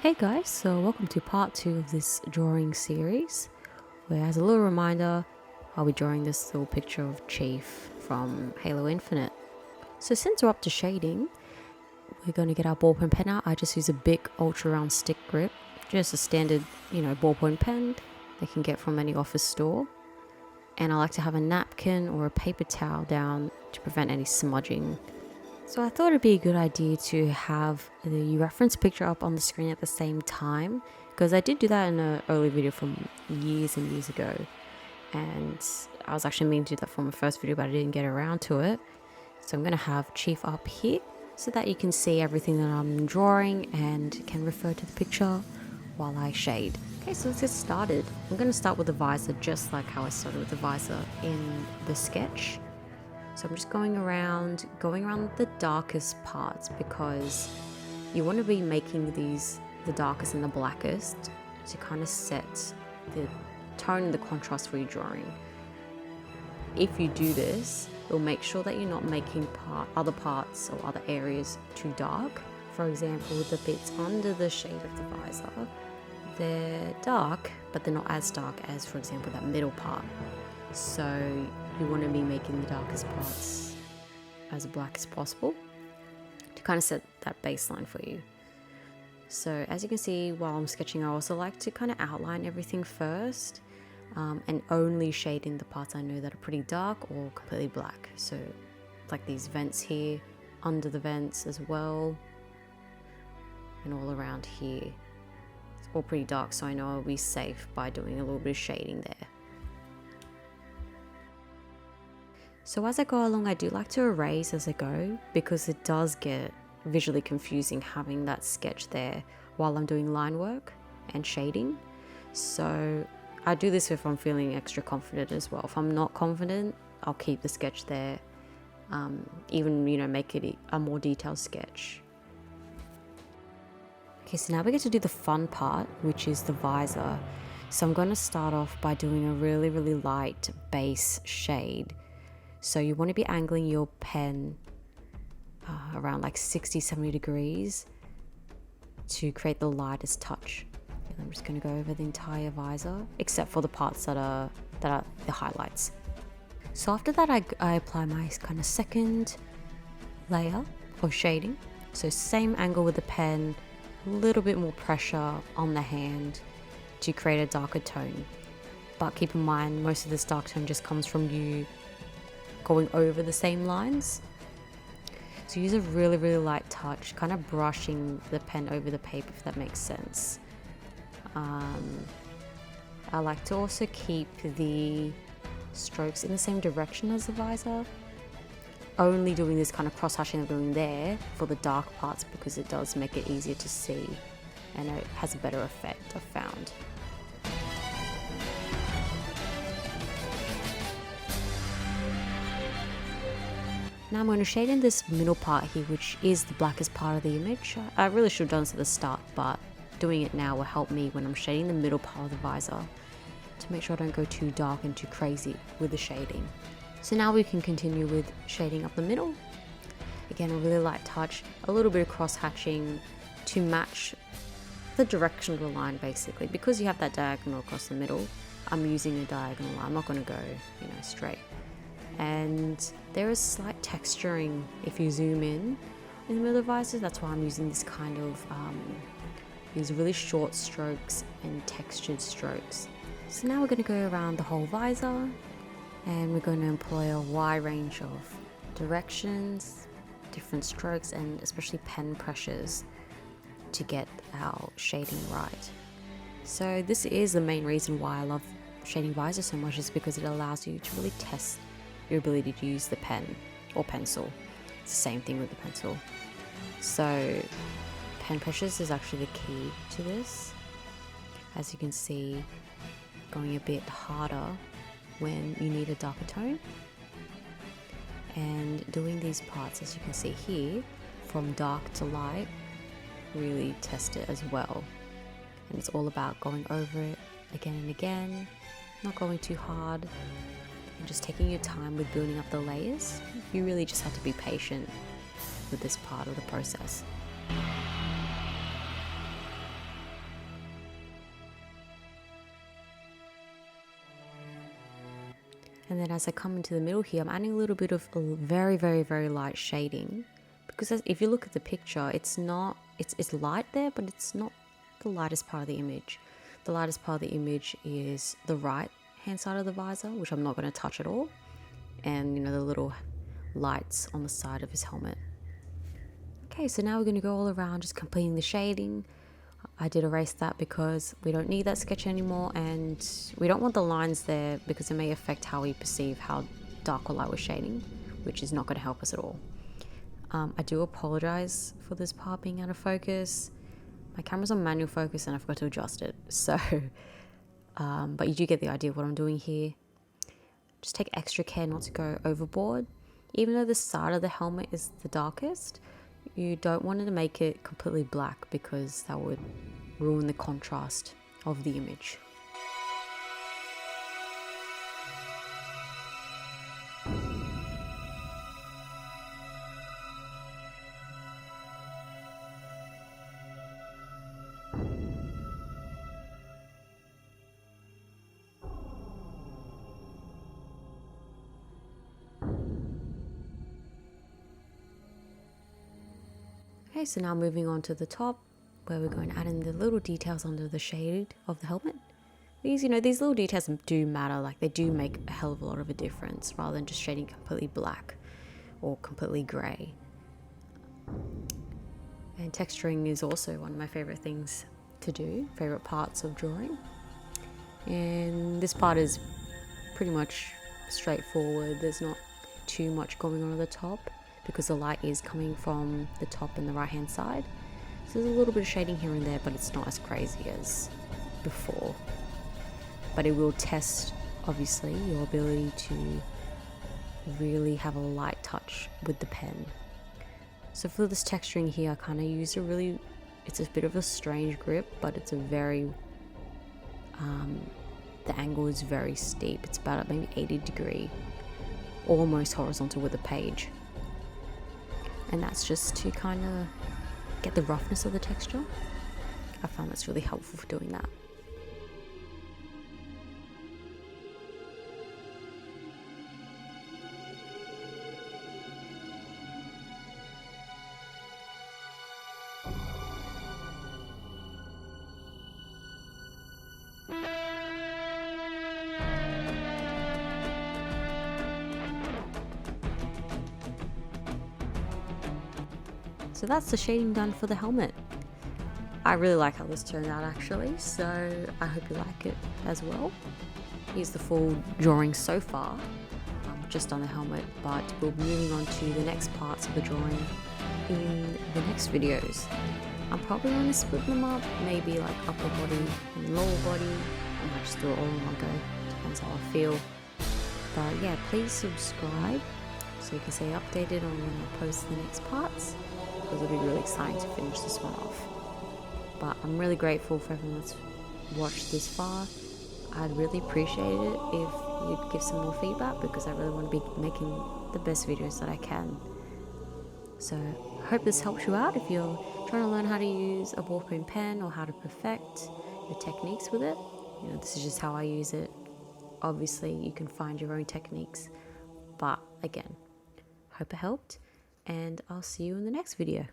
Hey guys, so welcome to part 2 of this drawing series, where as a little reminder, I'll be drawing this little picture of Chief from Halo Infinite. So since we're up to shading, we're going to get our ballpoint pen out. I just use a big ultra round stick grip, just a standard, ballpoint pen they can get from any office store. And I like to have a napkin or a paper towel down to prevent any smudging. So I thought it'd be a good idea to have the reference picture up on the screen at the same time, because I did do that in an early video from years and years ago, and I was actually meaning to do that for my first video, but I didn't get around to it. So I'm going to have Chief up here so that you can see everything that I'm drawing and can refer to the picture while I shade. Okay, so let's get started. I'm going to start with the visor just like how I started with the visor in the sketch. So I'm just going around the darkest parts, because you want to be making these the darkest and the blackest to kind of set the tone and the contrast for your drawing. If you do this, it'll make sure that you're not making other parts or other areas too dark. For example, the bits under the shade of the visor, they're dark, but they're not as dark as, for example, that middle part. So you want to be making the darkest parts as black as possible to kind of set that baseline for you. So as you can see, while I'm sketching, I also like to kind of outline everything first, and only shade in the parts I know that are pretty dark or completely black. So like these vents here, under the vents as well, and all around here. It's all pretty dark, so I know I'll be safe by doing a little bit of shading there. So as I go along, I do like to erase as I go, because it does get visually confusing having that sketch there while I'm doing line work and shading. So I do this if I'm feeling extra confident as well. If I'm not confident, I'll keep the sketch there, even make it a more detailed sketch. Okay, so now we get to do the fun part, which is the visor. So I'm going to start off by doing a really light base shade. So you want to be angling your pen around like 60-70 degrees to create the lightest touch. And I'm just going to go over the entire visor, except for the parts that are the highlights. So after that, I apply my kind of second layer of shading. So same angle with the pen, a little bit more pressure on the hand to create a darker tone. But keep in mind, most of this dark tone just comes from you going over the same lines. So use a really light touch, kind of brushing the pen over the paper, if that makes sense. I like to also keep the strokes in the same direction as the visor, only doing this kind of cross hatching I'm doing there for the dark parts, because it does make it easier to see and it has a better effect, I've found. Now I'm going to shade in this middle part here, which is the blackest part of the image. I really should have done this at the start, but doing it now will help me when I'm shading the middle part of the visor to make sure I don't go too dark and too crazy with the shading. So now we can continue with shading up the middle. Again, a really light touch, a little bit of cross hatching to match the direction of the line, basically. Because you have that diagonal across the middle, I'm using a diagonal line. I'm not going to go, straight. And there is slight texturing if you zoom in the middle of the visor. That's why I'm using this kind of these really short strokes and textured strokes. So now we're going to go around the whole visor, and we're going to employ a wide range of directions, different strokes, and especially pen pressures to get our shading right. So this is the main reason why I love shading visor so much, is because it allows you to really test your ability to use the pen or pencil. It's the same thing with the pencil. So pen pressures is actually the key to this. As you can see, going a bit harder when you need a darker tone, and doing these parts, as you can see here, from dark to light, really test it as well. And it's all about going over it again and again, not going too hard, and just taking your time with building up the layers. You really just have to be patient with this part of the process. And then as I come into the middle here, I'm adding a little bit of a very, very, very light shading. Because if you look at the picture, it's light there, but it's not the lightest part of the image. The lightest part of the image is the right hand side of the visor, which I'm not going to touch at all. And, you know, the little lights on the side of his helmet. Okay, so now we're going to go all around just completing the shading. I did erase that because we don't need that sketch anymore, and we don't want the lines there because it may affect how we perceive how dark or light we're shading, which is not going to help us at all. I do apologize for this part being out of focus. My camera's on manual focus and I forgot to adjust it. So, but you do get the idea of what I'm doing here. Just take extra care not to go overboard. Even though the side of the helmet is the darkest, you don't want to make it completely black because that would ruin the contrast of the image. Okay, so now moving on to the top, where we're going to add in the little details under the shade of the helmet. These little details do matter, like they do make a hell of a lot of a difference rather than just shading completely black or completely grey. And texturing is also one of my favorite things to do, favorite parts of drawing. And this part is pretty much straightforward. There's not too much going on at the top, because the light is coming from the top and the right hand side. So there's a little bit of shading here and there, but it's not as crazy as before. But it will test, obviously, your ability to really have a light touch with the pen. So for this texturing here, I kind of used it's a bit of a strange grip, but it's a very, the angle is very steep. It's about maybe 80 degree, almost horizontal with the page. And that's just to kind of get the roughness of the texture. I found that's really helpful for doing that. So that's the shading done for the helmet. I really like how this turned out actually, so I hope you like it as well. Here's the full drawing so far, just on the helmet, but we'll be moving on to the next parts of the drawing in the next videos. I'm probably going to split them up, maybe like upper body and lower body. I might just do it all in one go, depends how I feel. But yeah, please subscribe so you can stay updated on when I post the next parts, because it'll be really exciting to finish this one off. But I'm really grateful for everyone that's watched this far. I'd really appreciate it if you'd give some more feedback, because I really want to be making the best videos that I can. So I hope this helps you out if you're trying to learn how to use a ballpoint pen or how to perfect your techniques with it. This is just how I use it. Obviously you can find your own techniques, but again, hope it helped, and I'll see you in the next video.